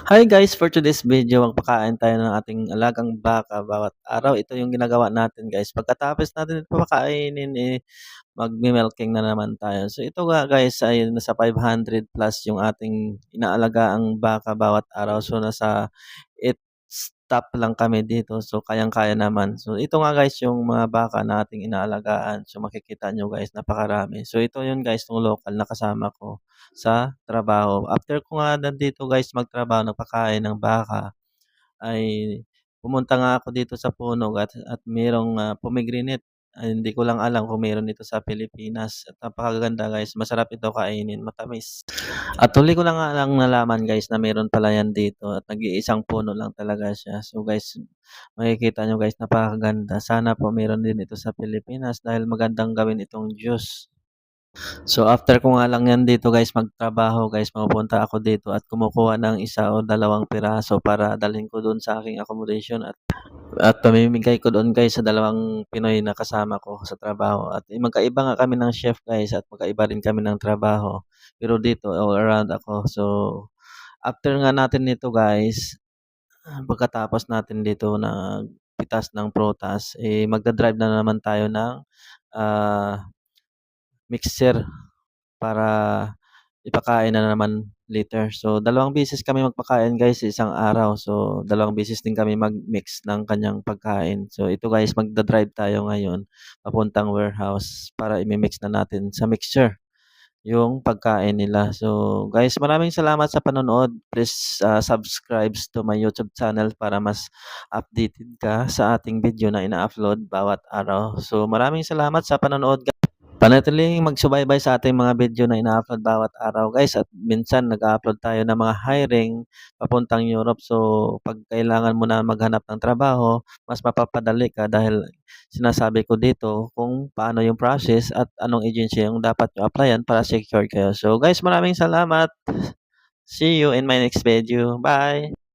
Hi guys, for today's video, magpakain tayo ng ating alagang baka bawat araw. Ito yung ginagawa natin guys. Pagkatapos natin ito pakainin, magmi-milking na naman tayo. So ito nga guys ay nasa 500 plus yung ating inaalagaang baka bawat araw. So nasa 8 stop lang kami dito. So kayang-kaya naman. So ito nga guys yung mga baka na ating inaalagaan. So makikita nyo guys, napakarami. So ito yun guys, yung local na kasama ko sa trabaho. After ko nga nandito guys magtrabaho, nagpakain ng baka, ay pumunta nga ako dito sa puno at merong, pomegranate. Ay hindi ko lang alam kung meron ito sa Pilipinas at napakaganda guys, masarap ito kainin, matamis. At huli ko na nga lang nalaman guys na meron pala yan dito at nag-iisang puno lang talaga siya. So guys, makikita niyo guys, napakaganda. Sana po meron din ito sa Pilipinas dahil magandang gawin itong juice. So after ko nga lang yan dito guys magtrabaho guys, pumupunta ako dito at kumukuha ng isa o dalawang piraso para dalhin ko dun sa aking accommodation at pamimigay ko doon guys sa dalawang Pinoy na kasama ko sa trabaho. At magkaiba nga kami ng chef guys at magkaiba rin kami ng trabaho. Pero dito all around ako. So after nga natin nito guys, pagkatapos natin dito na pitas ng prutas, magda-drive na naman tayo ng mixer para ipakain na naman later. So, dalawang beses kami magpakain guys sa isang araw. So, dalawang beses din kami mag-mix ng kanyang pagkain. So, ito guys, magda-drive tayo ngayon papuntang warehouse para imi-mix na natin sa mixture yung pagkain nila. So, guys, maraming salamat sa panonood. Please subscribe to my YouTube channel para mas updated ka sa ating video na ina-upload bawat araw. So, maraming salamat sa panonood. Panatiling magsubaybay sa ating mga video na ina-upload bawat araw guys at minsan nag-a-upload tayo ng mga hiring papuntang Europe. So, 'pag kailangan mo na maghanap ng trabaho, mas mapapadali ka dahil sinasabi ko dito kung paano yung process at anong agency yung dapat niyo applyan para secure kayo. So guys, maraming salamat. See you in my next video. Bye.